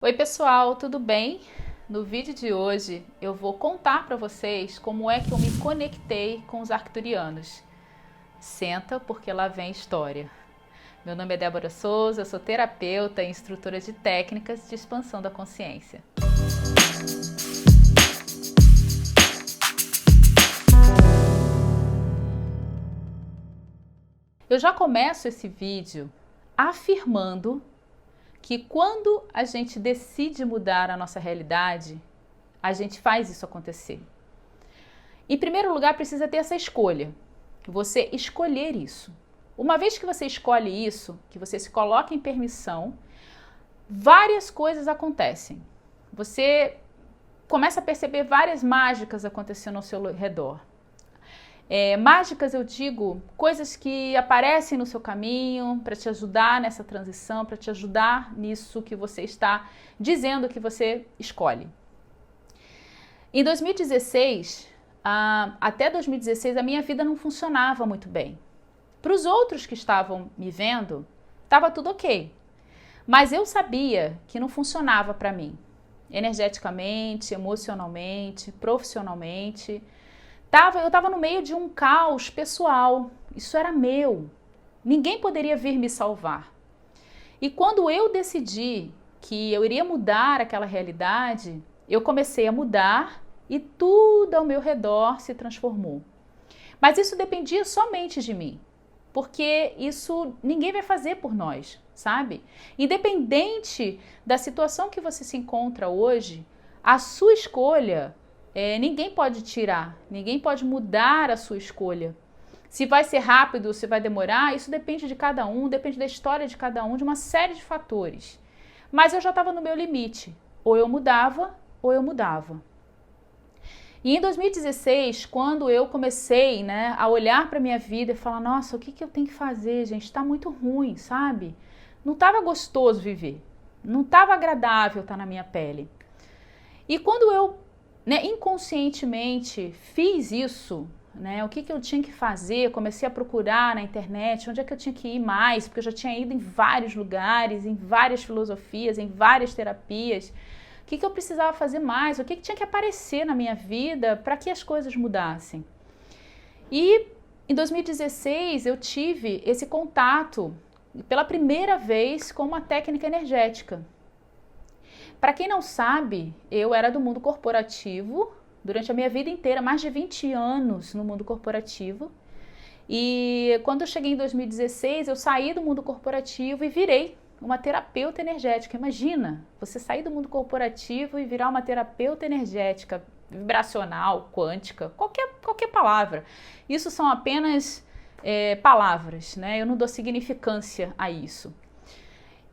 Oi pessoal, tudo bem? No vídeo de hoje eu vou contar para vocês como é que eu me conectei com os arcturianos. Senta porque lá vem história. Meu nome é Débora Souza, eu sou terapeuta e instrutora de técnicas de expansão da consciência. Eu já começo esse vídeo afirmando que quando a gente decide mudar a nossa realidade, a gente faz isso acontecer. Em primeiro lugar, precisa ter essa escolha. Você escolher isso. Uma vez que você escolhe isso, que você se coloca em permissão, várias coisas acontecem. Você começa a perceber várias mágicas acontecendo ao seu redor. Mágicas, eu digo, coisas que aparecem no seu caminho para te ajudar nessa transição, para te ajudar nisso que você está dizendo que você escolhe. Em 2016, até 2016, a minha vida não funcionava muito bem. Para os outros que estavam me vendo, estava tudo ok. Mas eu sabia que não funcionava para mim. Energeticamente, emocionalmente, profissionalmente. Eu estava no meio de um caos pessoal. Isso era meu. Ninguém poderia vir me salvar. E quando eu decidi que eu iria mudar aquela realidade, eu comecei a mudar e tudo ao meu redor se transformou. Mas isso dependia somente de mim, porque isso ninguém vai fazer por nós, sabe? Independente da situação que você se encontra hoje, a sua escolha, ninguém pode tirar, ninguém pode mudar a sua escolha. Se vai ser rápido, se vai demorar, isso depende de cada um, depende da história de cada um, de uma série de fatores. Mas eu já estava no meu limite, ou eu mudava, ou eu mudava. E em 2016, quando eu comecei, a olhar para a minha vida e falar, nossa, o que eu tenho que fazer, gente? Está muito ruim, sabe? Não estava gostoso viver, não estava agradável estar na minha pele. E quando eu, inconscientemente fiz isso, o que eu tinha que fazer, comecei a procurar na internet, onde é que eu tinha que ir mais, porque eu já tinha ido em vários lugares, em várias filosofias, em várias terapias. O que eu precisava fazer mais, o que tinha que aparecer na minha vida para que as coisas mudassem. E em 2016 eu tive esse contato pela primeira vez com uma técnica energética. Para quem não sabe, eu era do mundo corporativo durante a minha vida inteira, mais de 20 anos no mundo corporativo. E quando eu cheguei em 2016, eu saí do mundo corporativo e virei uma terapeuta energética. Imagina, você sair do mundo corporativo e virar uma terapeuta energética, vibracional, quântica, qualquer palavra. Isso são apenas palavras, Eu não dou significância a isso.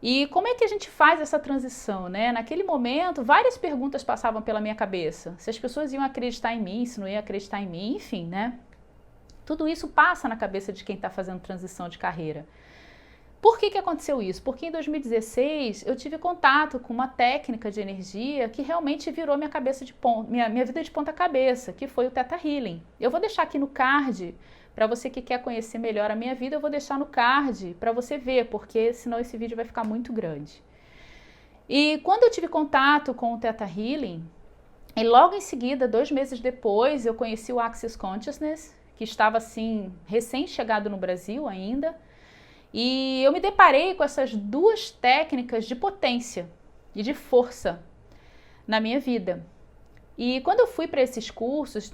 E como é que a gente faz essa transição, Naquele momento, várias perguntas passavam pela minha cabeça. Se as pessoas iam acreditar em mim, se não iam acreditar em mim, enfim, Tudo isso passa na cabeça de quem está fazendo transição de carreira. Por que aconteceu isso? Porque em 2016 eu tive contato com uma técnica de energia que realmente virou minha vida de ponta cabeça, que foi o Theta Healing. Eu vou deixar aqui no card, para você que quer conhecer melhor a minha vida, eu vou deixar no card para você ver, porque senão esse vídeo vai ficar muito grande. E quando eu tive contato com o Theta Healing, e logo em seguida, 2 meses depois, eu conheci o Access Consciousness, que estava assim, recém-chegado no Brasil ainda. E eu me deparei com essas duas técnicas de potência e de força na minha vida. E quando eu fui para esses cursos,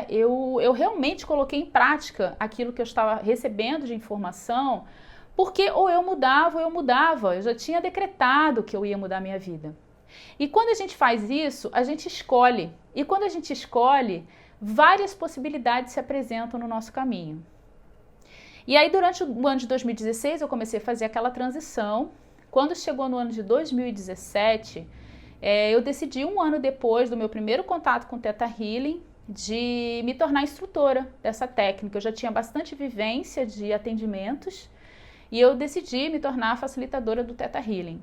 eu realmente coloquei em prática aquilo que eu estava recebendo de informação, porque ou eu mudava ou eu mudava. Eu já tinha decretado que eu ia mudar a minha vida. E quando a gente faz isso, a gente escolhe. E quando a gente escolhe, várias possibilidades se apresentam no nosso caminho. E aí, durante o ano de 2016, eu comecei a fazer aquela transição. Quando chegou no ano de 2017, eu decidi, 1 ano depois do meu primeiro contato com o Theta Healing, de me tornar instrutora dessa técnica. Eu já tinha bastante vivência de atendimentos e eu decidi me tornar facilitadora do Theta Healing.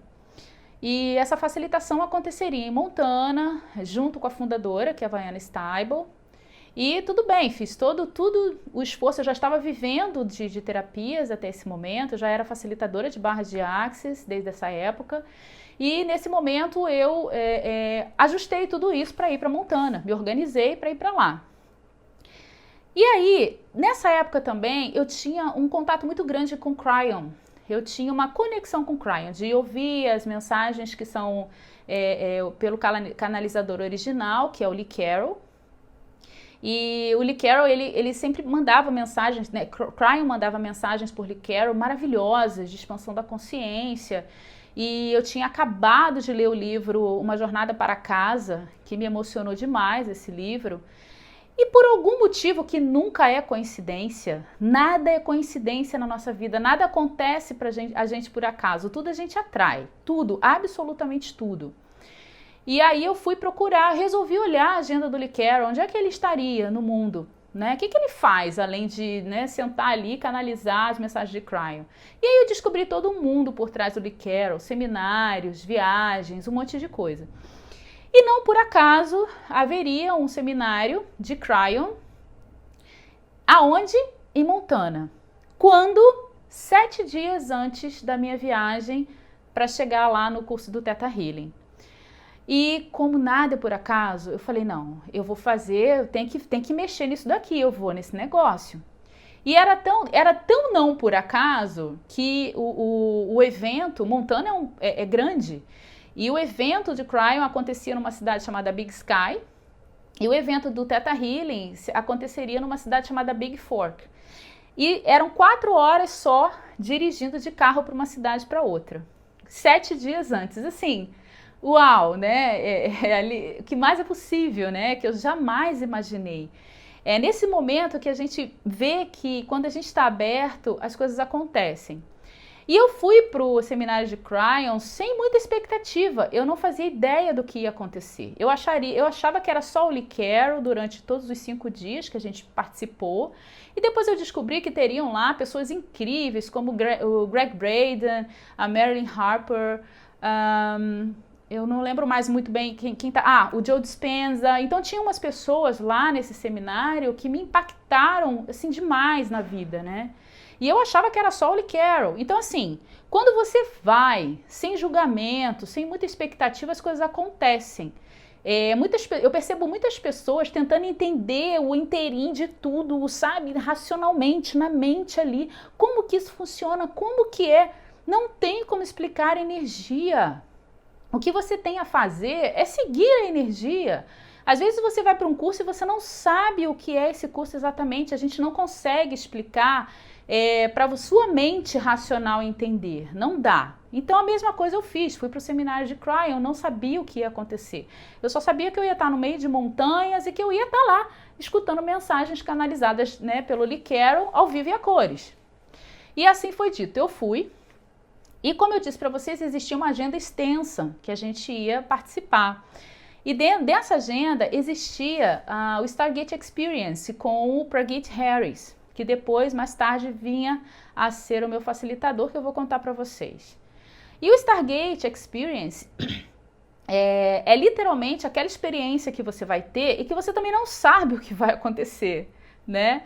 E essa facilitação aconteceria em Montana, junto com a fundadora, que é a Vaiana Stibal. E tudo bem, fiz todo o esforço, eu já estava vivendo de terapias até esse momento, eu já era facilitadora de barras de Access desde essa época. E nesse momento eu ajustei tudo isso para ir para Montana, me organizei para ir para lá. E aí, nessa época também, eu tinha um contato muito grande com Cryon. Eu tinha uma conexão com Cryon, de ouvir as mensagens que são pelo canalizador original, que é o Lee Carroll. E o Lee Carroll, ele sempre mandava mensagens, né? Cryon mandava mensagens por Lee Carroll maravilhosas, de expansão da consciência. E eu tinha acabado de ler o livro Uma Jornada para Casa, que me emocionou demais, esse livro. E por algum motivo que nunca é coincidência, nada é coincidência na nossa vida, nada acontece pra a gente por acaso, tudo a gente atrai, tudo, absolutamente tudo. E aí eu fui procurar, resolvi olhar a agenda do Lee Carroll, onde é que ele estaria no mundo, né? O que ele faz, além de, né, sentar ali e canalizar as mensagens de Cryon. E aí eu descobri todo o mundo por trás do Lee Carroll, seminários, viagens, um monte de coisa. E não por acaso haveria um seminário de Cryon, aonde? Em Montana. Quando? 7 dias antes da minha viagem para chegar lá no curso do Theta Healing. E como nada é por acaso, eu falei, não, eu vou fazer, tem que mexer nisso daqui, eu vou nesse negócio. E era tão não por acaso que o evento, Montana é grande, e o evento de Cryon acontecia numa cidade chamada Big Sky, e o evento do Theta Healing aconteceria numa cidade chamada Big Fork. E eram 4 horas só dirigindo de carro para uma cidade para outra. 7 dias antes, assim, uau, né? Ali, o que mais é possível, né? Que eu jamais imaginei. É nesse momento que a gente vê que quando a gente está aberto, as coisas acontecem. E eu fui para o seminário de Cryon sem muita expectativa. Eu não fazia ideia do que ia acontecer. Eu achava que era só o Lee Carroll durante todos os 5 dias que a gente participou. E depois eu descobri que teriam lá pessoas incríveis, como o Greg Braden, a Marilyn Harper, eu não lembro mais muito bem quem tá. O Joe Dispenza. Então tinha umas pessoas lá nesse seminário que me impactaram assim demais na vida, né? E eu achava que era só o Lee Carroll. Então, assim, quando você vai sem julgamento, sem muita expectativa, as coisas acontecem. Eu percebo muitas pessoas tentando entender o inteirinho de tudo, sabe, racionalmente, na mente ali. Como que isso funciona? Como que é? Não tem como explicar a energia. O que você tem a fazer é seguir a energia. Às vezes você vai para um curso e você não sabe o que é esse curso exatamente, a gente não consegue explicar para sua mente racional entender, não dá. Então a mesma coisa eu fiz, fui para o seminário de Cryon, não sabia o que ia acontecer. Eu só sabia que eu ia estar no meio de montanhas e que eu ia estar lá escutando mensagens canalizadas, né, pelo Lee Carroll ao vivo e a cores. E assim foi dito, eu fui. E como eu disse para vocês, existia uma agenda extensa que a gente ia participar. E dentro dessa agenda existia o Stargate Experience com o Prageet Harris, que depois, mais tarde, vinha a ser o meu facilitador, que eu vou contar para vocês. E o Stargate Experience é literalmente aquela experiência que você vai ter e que você também não sabe o que vai acontecer, né?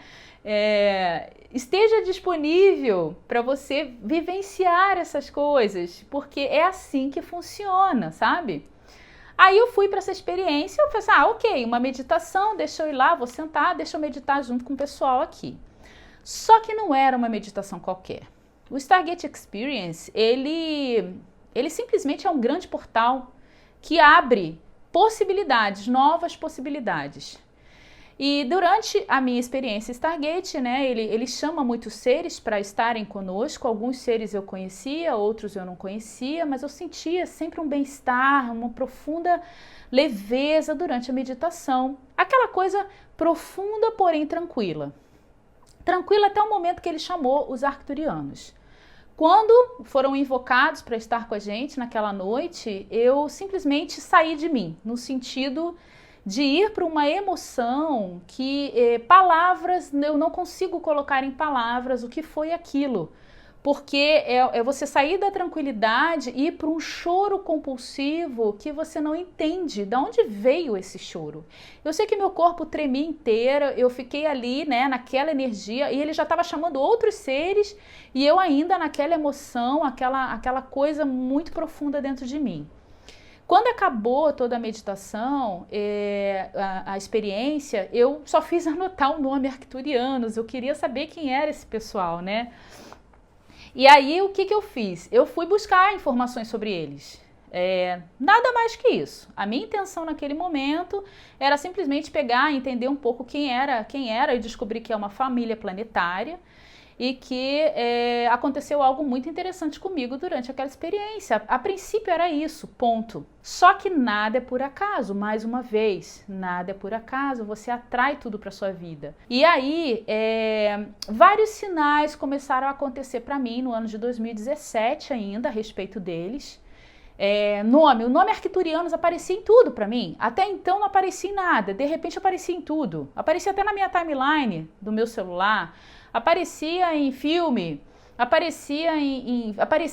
Esteja disponível para você vivenciar essas coisas, porque é assim que funciona, sabe? Aí eu fui para essa experiência, eu pensei, ok, uma meditação, deixa eu ir lá, vou sentar, deixa eu meditar junto com o pessoal aqui. Só que não era uma meditação qualquer. O Stargate Experience, ele simplesmente é um grande portal que abre possibilidades, novas possibilidades. E durante a minha experiência Stargate, né, ele chama muitos seres para estarem conosco. Alguns seres eu conhecia, outros eu não conhecia, mas eu sentia sempre um bem-estar, uma profunda leveza durante a meditação. Aquela coisa profunda, porém tranquila. Tranquila até o momento que ele chamou os arcturianos. Quando foram invocados para estar com a gente naquela noite, eu simplesmente saí de mim, no sentido de ir para uma emoção que palavras, eu não consigo colocar em palavras o que foi aquilo, Porque é você sair da tranquilidade e ir para um choro compulsivo que você não entende de onde veio esse choro. Eu sei que meu corpo tremia inteira, eu fiquei ali, né, naquela energia, e ele já estava chamando outros seres, e eu ainda naquela emoção, aquela coisa muito profunda dentro de mim. Quando acabou toda a meditação, a experiência, eu só fiz anotar o nome Arcturianos, eu queria saber quem era esse pessoal, né? E aí, o que eu fiz? Eu fui buscar informações sobre eles. Nada mais que isso. A minha intenção naquele momento era simplesmente pegar e entender um pouco quem era e descobrir que é uma família planetária e que aconteceu algo muito interessante comigo durante aquela experiência. A princípio era isso, ponto. Só que nada é por acaso, mais uma vez, nada é por acaso, você atrai tudo para sua vida. E aí, vários sinais começaram a acontecer para mim no ano de 2017 ainda, a respeito deles. O nome Arcturianos aparecia em tudo para mim. Até então não aparecia em nada, de repente aparecia em tudo. Aparecia até na minha timeline do meu celular, aparecia em filme,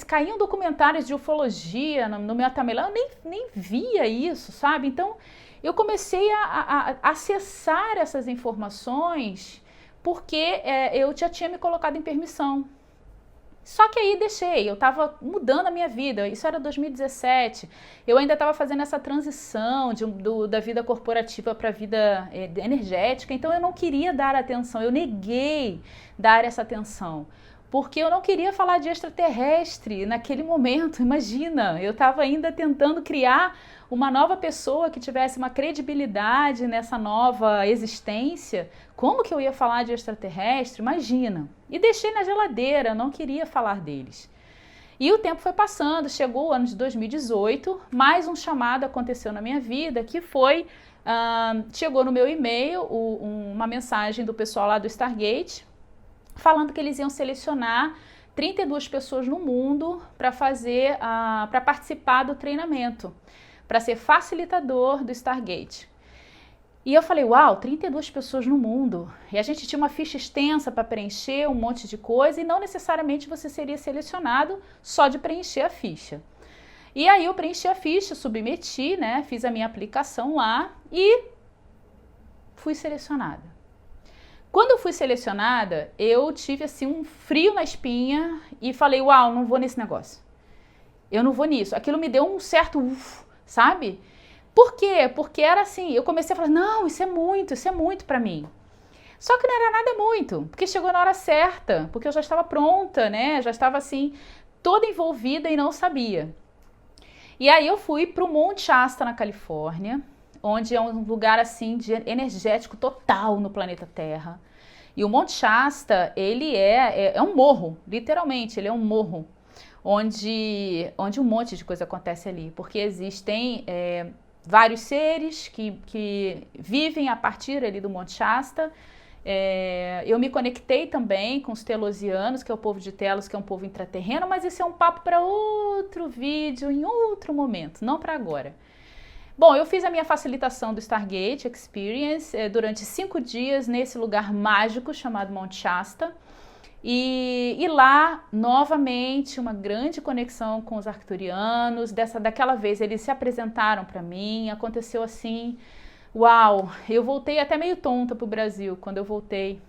caíam documentários de ufologia no meu timeline, eu nem via isso, sabe? Então eu comecei a acessar essas informações porque eu já tinha me colocado em permissão. Só que aí deixei, eu estava mudando a minha vida, isso era 2017, eu ainda estava fazendo essa transição da vida corporativa para a vida energética, então eu não queria dar atenção, eu neguei dar essa atenção, porque eu não queria falar de extraterrestre naquele momento, imagina, eu estava ainda tentando criar uma nova pessoa que tivesse uma credibilidade nessa nova existência. Como que eu ia falar de extraterrestre? Imagina. E deixei na geladeira, não queria falar deles. E o tempo foi passando, chegou o ano de 2018, mais um chamado aconteceu na minha vida, que foi, chegou no meu e-mail uma mensagem do pessoal lá do Stargate, falando que eles iam selecionar 32 pessoas no mundo para participar do treinamento, para ser facilitador do Stargate. E eu falei, uau, 32 pessoas no mundo. E a gente tinha uma ficha extensa para preencher, um monte de coisa, e não necessariamente você seria selecionado só de preencher a ficha. E aí eu preenchi a ficha, submeti, né, fiz a minha aplicação lá e fui selecionada. Quando eu fui selecionada, eu tive assim um frio na espinha e falei, uau, não vou nesse negócio. Eu não vou nisso. Aquilo me deu um certo sabe? Por quê? Porque era assim, eu comecei a falar, não, isso é muito para mim. Só que não era nada muito, porque chegou na hora certa, porque eu já estava pronta, né? Já estava assim, toda envolvida e não sabia. E aí eu fui para o Monte Shasta, na Califórnia, onde é um lugar assim de energético total no planeta Terra. E o Monte Shasta, ele é um morro, literalmente, ele é um morro, onde um monte de coisa acontece ali, porque existem vários seres que vivem a partir ali do Monte Shasta. Eu me conectei também com os telosianos, que é o povo de Telos, que é um povo intraterreno, mas esse é um papo para outro vídeo, em outro momento, não para agora. Bom, eu fiz a minha facilitação do Stargate Experience durante 5 dias nesse lugar mágico chamado Monte Shasta. E lá, novamente, uma grande conexão com os arcturianos. Daquela vez eles se apresentaram para mim, aconteceu assim, uau, eu voltei até meio tonta pro Brasil quando eu voltei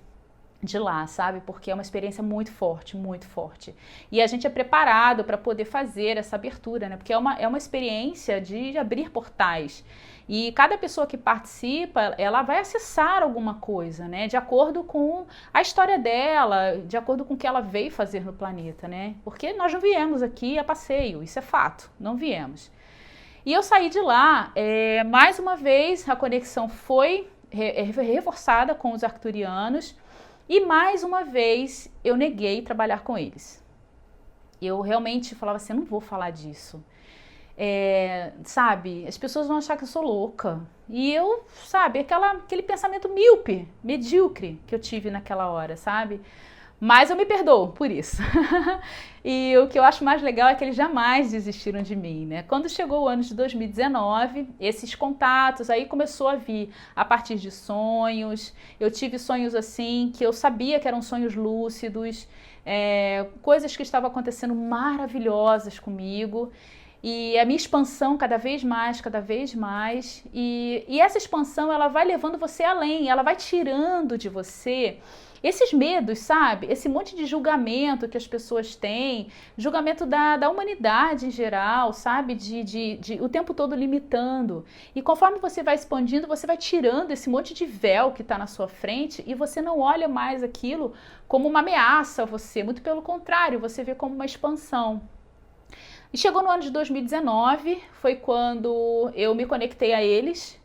de lá, sabe? Porque é uma experiência muito forte, muito forte. E a gente é preparado para poder fazer essa abertura, né? Porque é uma experiência de abrir portais. E cada pessoa que participa, ela vai acessar alguma coisa, né? De acordo com a história dela, de acordo com o que ela veio fazer no planeta, né? Porque nós não viemos aqui a passeio, isso é fato, não viemos. E eu saí de lá, mais uma vez a conexão foi reforçada com os arcturianos, e mais uma vez eu neguei trabalhar com eles. Eu realmente falava assim, eu não vou falar disso. Sabe, as pessoas vão achar que eu sou louca. E eu, sabe, aquele pensamento míope, medíocre que eu tive naquela hora, sabe? Mas eu me perdoo por isso. E o que eu acho mais legal é que eles jamais desistiram de mim, né? Quando chegou o ano de 2019, esses contatos aí começou a vir a partir de sonhos. Eu tive sonhos assim que eu sabia que eram sonhos lúcidos, coisas que estavam acontecendo maravilhosas comigo. E a minha expansão cada vez mais, cada vez mais. E essa expansão, ela vai levando você além, ela vai tirando de você esses medos, sabe? Esse monte de julgamento que as pessoas têm, julgamento da humanidade em geral, sabe? De o tempo todo limitando. E conforme você vai expandindo, você vai tirando esse monte de véu que está na sua frente e você não olha mais aquilo como uma ameaça a você. Muito pelo contrário, você vê como uma expansão. E chegou no ano de 2019, foi quando eu me conectei a eles.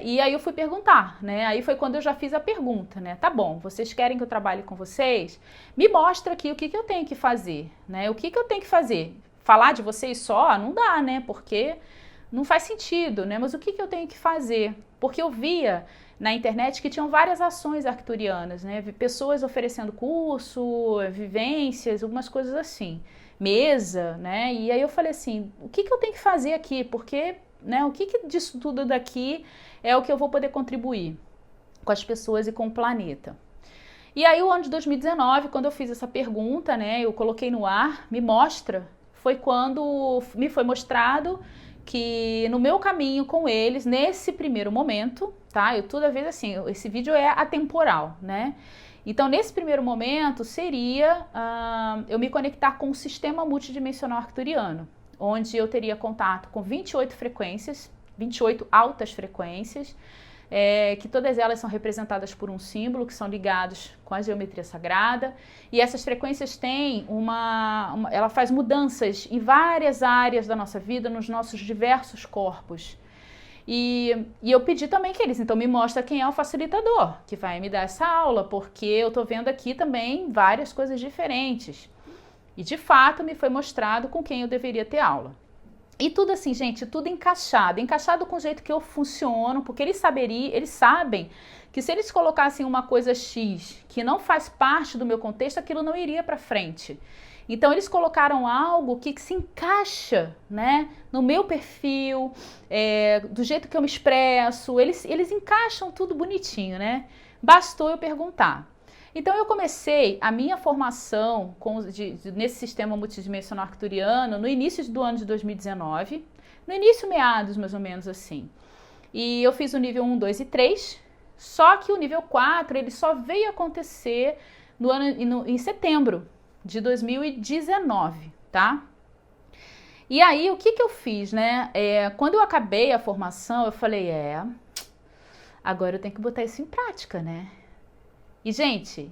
E aí eu fui perguntar, né? Aí foi quando eu já fiz a pergunta, né? Tá bom, vocês querem que eu trabalhe com vocês? Me mostra aqui o que eu tenho que fazer, né? O que eu tenho que fazer? Falar de vocês só? Não dá, né? Porque não faz sentido, né? Mas o que eu tenho que fazer? Porque eu via na internet que tinham várias ações arcturianas, né? Pessoas oferecendo curso, vivências, algumas coisas assim. Mesa, né? E aí eu falei assim, o que eu tenho que fazer aqui? Porque... né? O que disso tudo daqui é o que eu vou poder contribuir com as pessoas e com o planeta. E aí o ano de 2019, quando eu fiz essa pergunta, né, eu coloquei no ar, me mostra, foi quando me foi mostrado que no meu caminho com eles, nesse primeiro momento, tá? Eu toda vez assim, esse vídeo é atemporal, né? Então, nesse primeiro momento, seria eu me conectar com o sistema multidimensional arcturiano, onde eu teria contato com 28 frequências, 28 altas frequências, que todas elas são representadas por um símbolo, que são ligados com a geometria sagrada, e essas frequências têm ela faz mudanças em várias áreas da nossa vida, nos nossos diversos corpos. E eu pedi também que eles, então, me mostra quem é o facilitador, que vai me dar essa aula, porque eu tô vendo aqui também várias coisas diferentes. E, de fato, me foi mostrado com quem eu deveria ter aula. E tudo assim, gente, tudo encaixado com o jeito que eu funciono, porque eles sabem que se eles colocassem uma coisa X que não faz parte do meu contexto, aquilo não iria para frente. Então, eles colocaram algo que se encaixa, né, no meu perfil, do jeito que eu me expresso, eles encaixam tudo bonitinho, né? Bastou eu perguntar. Então, eu comecei a minha formação nesse sistema multidimensional arcturiano no início do ano de 2019, no início, meados, mais ou menos assim. E eu fiz o nível 1, 2 e 3, só que o nível 4, ele só veio acontecer em setembro de 2019, tá? E aí, o que eu fiz, né? Quando eu acabei a formação, eu falei, agora eu tenho que botar isso em prática, né? E, gente,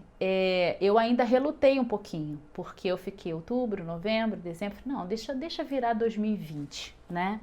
eu ainda relutei um pouquinho, porque eu fiquei outubro, novembro, dezembro, não, deixa virar 2020, né?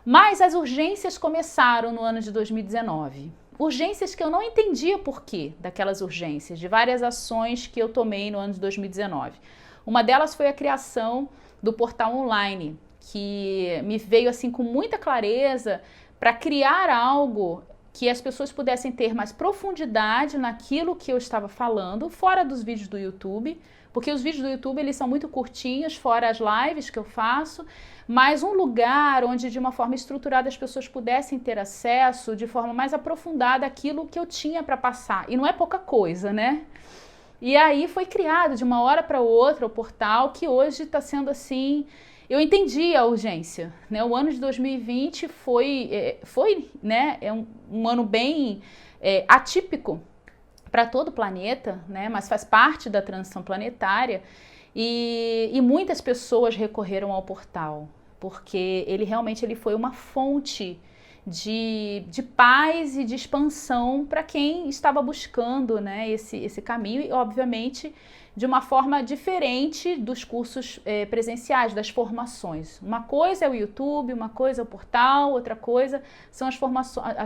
Mas as urgências começaram no ano de 2019. Urgências que eu não entendia por quê daquelas urgências, de várias ações que eu tomei no ano de 2019. Uma delas foi a criação do portal online, que me veio assim com muita clareza para criar algo que as pessoas pudessem ter mais profundidade naquilo que eu estava falando, fora dos vídeos do YouTube, porque os vídeos do YouTube eles são muito curtinhos, fora as lives que eu faço, mas um lugar onde de uma forma estruturada as pessoas pudessem ter acesso de forma mais aprofundada àquilo que eu tinha para passar. E não é pouca coisa, né? E aí foi criado de uma hora para outra o portal, que hoje está sendo assim... Eu entendi a urgência, né? O ano de 2020 foi né, um ano bem atípico para todo o planeta, né? Mas faz parte da transição planetária e muitas pessoas recorreram ao portal, porque ele realmente foi uma fonte de paz e de expansão para quem estava buscando, né, esse caminho e, obviamente, de uma forma diferente dos cursos presenciais, das formações. Uma coisa é o YouTube, uma coisa é o portal, outra coisa são as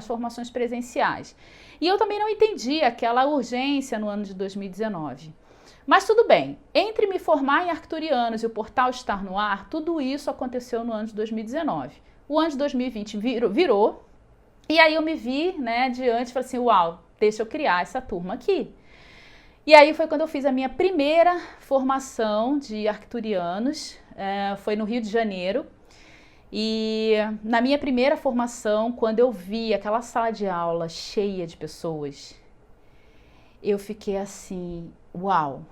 formações presenciais. E eu também não entendi aquela urgência no ano de 2019. Mas tudo bem, entre me formar em arcturianos e o portal estar no ar, tudo isso aconteceu no ano de 2019. O ano de 2020 virou e aí eu me vi, né, diante e falei assim, uau, deixa eu criar essa turma aqui. E aí foi quando eu fiz a minha primeira formação de arcturianos, foi no Rio de Janeiro. E na minha primeira formação, quando eu vi aquela sala de aula cheia de pessoas, eu fiquei assim, uau,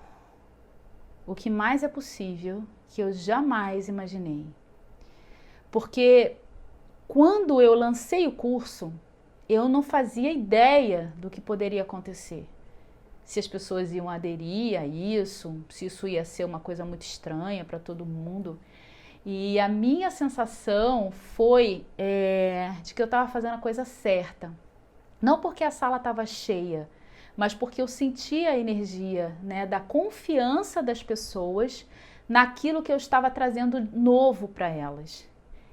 o que mais é possível que eu jamais imaginei. Porque quando eu lancei o curso, eu não fazia ideia do que poderia acontecer. Se as pessoas iam aderir a isso, se isso ia ser uma coisa muito estranha para todo mundo. E a minha sensação foi de que eu estava fazendo a coisa certa. Não porque a sala estava cheia, mas porque eu sentia a energia, né, da confiança das pessoas naquilo que eu estava trazendo novo para elas.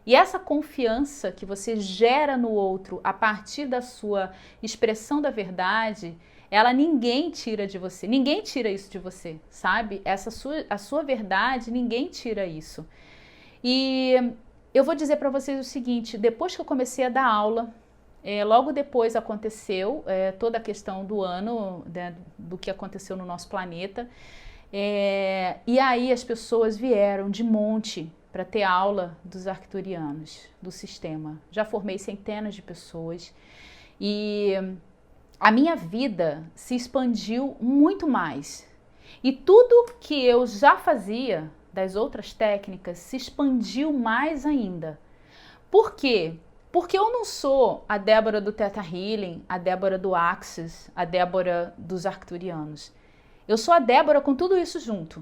E essa confiança que você gera no outro a partir da sua expressão da verdade, ela ninguém tira de você, ninguém tira isso de você, sabe? A sua verdade, ninguém tira isso. E eu vou dizer para vocês o seguinte, depois que eu comecei a dar aula, logo depois aconteceu toda a questão do ano, né, do que aconteceu no nosso planeta, e aí as pessoas vieram de monte para ter aula dos arcturianos, do sistema. Já formei centenas de pessoas e a minha vida se expandiu muito mais. E tudo que eu já fazia das outras técnicas se expandiu mais ainda. Por quê? Porque eu não sou a Débora do Theta Healing, a Débora do Axis, a Débora dos arcturianos. Eu sou a Débora com tudo isso junto.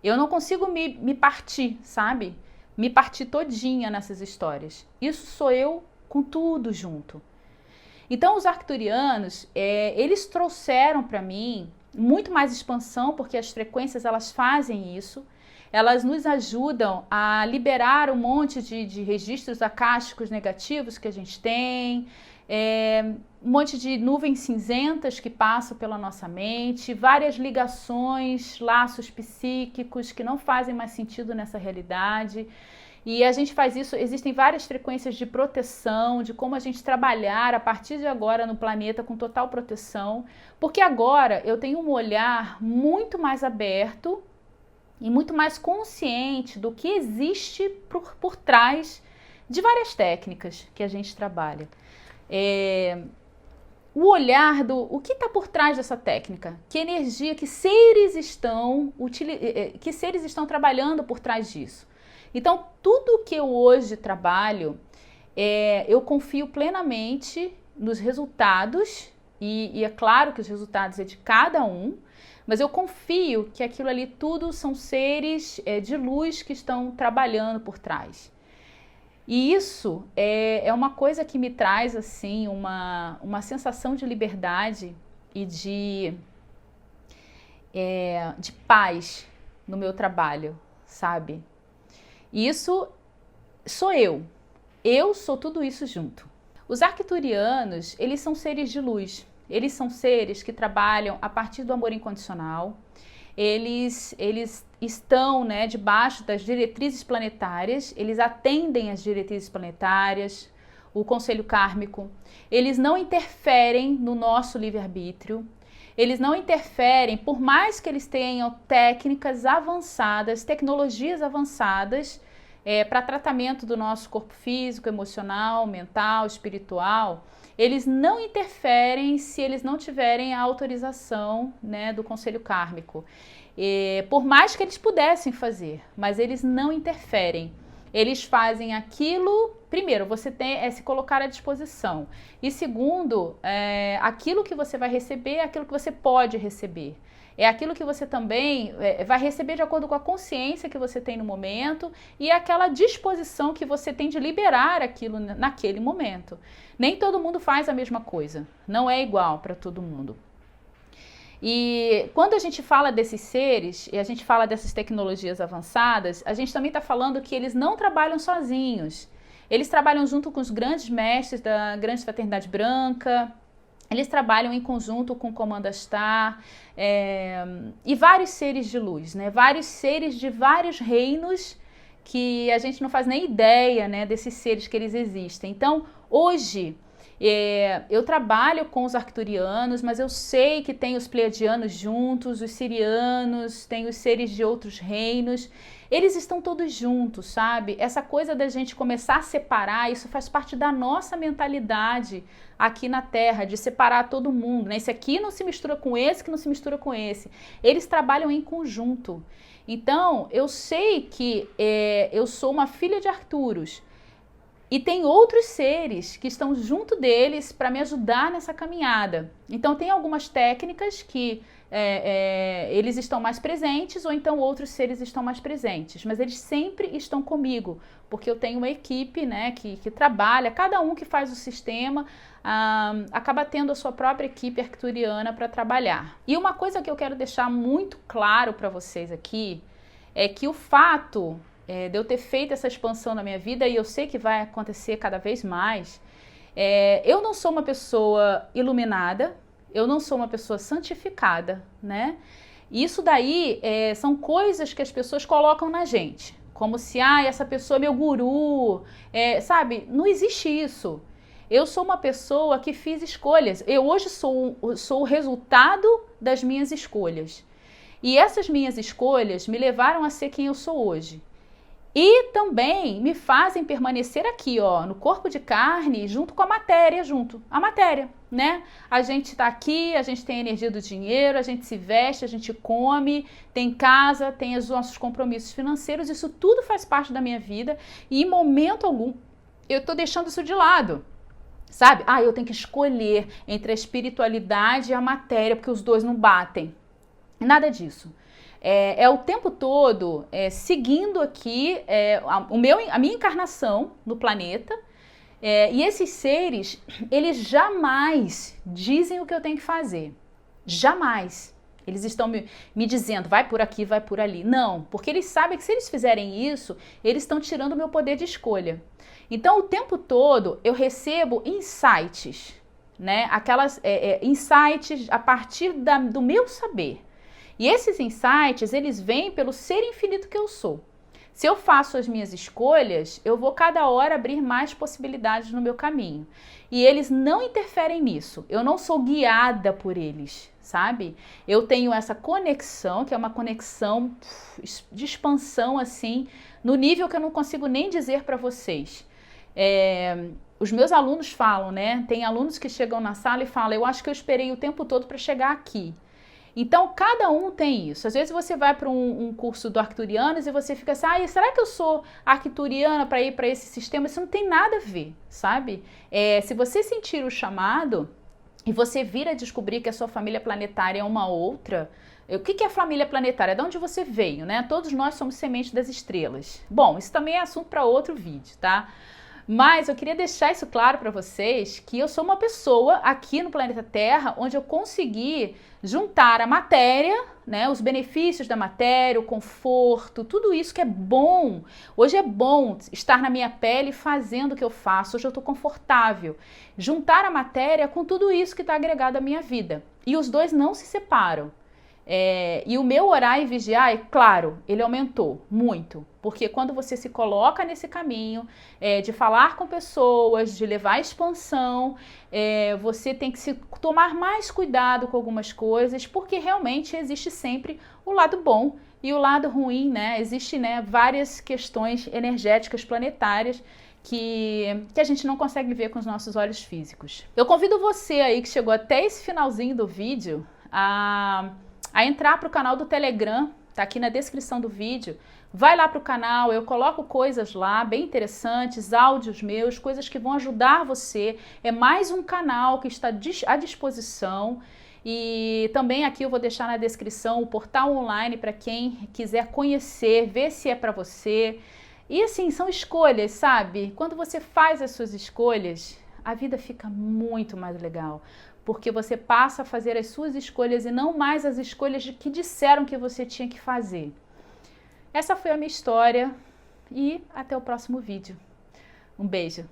Eu não consigo me partir, sabe? Me partir todinha nessas histórias. Isso sou eu com tudo junto. Então os arcturianos, eles trouxeram para mim muito mais expansão, porque as frequências elas fazem isso. Elas nos ajudam a liberar um monte de registros acásticos negativos que a gente tem, um monte de nuvens cinzentas que passam pela nossa mente, várias ligações, laços psíquicos que não fazem mais sentido nessa realidade. E a gente faz isso, existem várias frequências de proteção, de como a gente trabalhar a partir de agora no planeta com total proteção, porque agora eu tenho um olhar muito mais aberto e muito mais consciente do que existe por trás de várias técnicas que a gente trabalha. O olhar o que está por trás dessa técnica, que energia, que seres estão trabalhando por trás disso. Então, tudo que eu hoje trabalho, eu confio plenamente nos resultados, e é claro que os resultados é de cada um, mas eu confio que aquilo ali tudo são seres de luz que estão trabalhando por trás. E isso é uma coisa que me traz assim uma sensação de liberdade e de paz no meu trabalho, sabe? E isso sou eu. Eu sou tudo isso junto. Os arcturianos, eles são seres de luz. Eles são seres que trabalham a partir do amor incondicional. Eles estão, né, debaixo das diretrizes planetárias, eles atendem às diretrizes planetárias, o conselho kármico. Eles não interferem no nosso livre-arbítrio. Eles não interferem, por mais que eles tenham técnicas avançadas, tecnologias avançadas, para tratamento do nosso corpo físico, emocional, mental, espiritual, eles não interferem se eles não tiverem a autorização, né, do conselho kármico. Por mais que eles pudessem fazer, mas eles não interferem. Eles fazem aquilo, primeiro, você tem se colocar à disposição. E segundo, aquilo que você vai receber é aquilo que você pode receber. É aquilo que você também vai receber de acordo com a consciência que você tem no momento e aquela disposição que você tem de liberar aquilo naquele momento. Nem todo mundo faz a mesma coisa, não é igual para todo mundo. E quando a gente fala desses seres e a gente fala dessas tecnologias avançadas, a gente também está falando que eles não trabalham sozinhos. Eles trabalham junto com os grandes mestres da Grande Fraternidade Branca. Eles trabalham em conjunto com o Comando Astar e vários seres de luz, né? Vários seres de vários reinos que a gente não faz nem ideia, né, desses seres que eles existem. Então, hoje, Eu trabalho com os arcturianos, mas eu sei que tem os pleiadianos juntos, os sirianos, tem os seres de outros reinos. Eles estão todos juntos, sabe? Essa coisa da gente começar a separar, isso faz parte da nossa mentalidade aqui na Terra, de separar todo mundo, né? Esse aqui não se mistura com esse, que não se mistura com esse. Eles trabalham em conjunto. Então, eu sei que eu sou uma filha de Arcturus. E tem outros seres que estão junto deles para me ajudar nessa caminhada. Então tem algumas técnicas que eles estão mais presentes ou então outros seres estão mais presentes. Mas eles sempre estão comigo, porque eu tenho uma equipe, né, que trabalha, cada um que faz o sistema acaba tendo a sua própria equipe arcturiana para trabalhar. E uma coisa que eu quero deixar muito claro para vocês aqui é que o fato de eu ter feito essa expansão na minha vida, e eu sei que vai acontecer cada vez mais, eu não sou uma pessoa iluminada, eu não sou uma pessoa santificada, né? Isso daí são coisas que as pessoas colocam na gente, como se, essa pessoa é meu guru, sabe? Não existe isso. Eu sou uma pessoa que fiz escolhas, eu hoje sou o resultado das minhas escolhas. E essas minhas escolhas me levaram a ser quem eu sou hoje. E também me fazem permanecer aqui, ó, no corpo de carne, junto com a matéria, né? A gente tá aqui, a gente tem a energia do dinheiro, a gente se veste, a gente come, tem casa, tem os nossos compromissos financeiros, isso tudo faz parte da minha vida e em momento algum eu tô deixando isso de lado, sabe? Eu tenho que escolher entre a espiritualidade e a matéria, porque os dois não batem. Nada disso. O tempo todo seguindo aqui a minha encarnação no planeta, e esses seres, eles jamais dizem o que eu tenho que fazer. Jamais. Eles estão me dizendo, vai por aqui, vai por ali. Não, porque eles sabem que se eles fizerem isso, eles estão tirando o meu poder de escolha. Então, o tempo todo, eu recebo insights, né? Aquelas insights a partir do meu saber. E esses insights, eles vêm pelo ser infinito que eu sou. Se eu faço as minhas escolhas, eu vou cada hora abrir mais possibilidades no meu caminho. E eles não interferem nisso. Eu não sou guiada por eles, sabe? Eu tenho essa conexão, que é uma conexão de expansão, assim, no nível que eu não consigo nem dizer para vocês. Os meus alunos falam, né? Tem alunos que chegam na sala e falam, eu acho que eu esperei o tempo todo para chegar aqui. Então, cada um tem isso. Às vezes você vai para um curso do Arcturianos e você fica assim, será que eu sou arcturiana para ir para esse sistema? Isso não tem nada a ver, sabe? Se você sentir o chamado e você vir a descobrir que a sua família planetária é uma outra, o que é a família planetária? De onde você veio, né? Todos nós somos semente das estrelas. Bom, isso também é assunto para outro vídeo, tá? Mas eu queria deixar isso claro para vocês, que eu sou uma pessoa aqui no planeta Terra, onde eu consegui juntar a matéria, né, os benefícios da matéria, o conforto, tudo isso que é bom. Hoje é bom estar na minha pele fazendo o que eu faço, hoje eu estou confortável. Juntar a matéria com tudo isso que está agregado à minha vida. E os dois não se separam. E o meu orar e vigiar, claro, ele aumentou muito, porque quando você se coloca nesse caminho de falar com pessoas, de levar a expansão, você tem que tomar mais cuidado com algumas coisas, porque realmente existe sempre o lado bom e o lado ruim, né? Existem, né, várias questões energéticas planetárias que a gente não consegue ver com os nossos olhos físicos. Eu convido você aí que chegou até esse finalzinho do vídeo a entrar para o canal do Telegram, tá aqui na descrição do vídeo. Vai lá para o canal, eu coloco coisas lá bem interessantes, áudios meus, coisas que vão ajudar você. É mais um canal que está à disposição. E também aqui eu vou deixar na descrição o portal online para quem quiser conhecer, ver se é para você. E assim, são escolhas, sabe? Quando você faz as suas escolhas, a vida fica muito mais legal. Porque você passa a fazer as suas escolhas e não mais as escolhas que disseram que você tinha que fazer. Essa foi a minha história e até o próximo vídeo. Um beijo!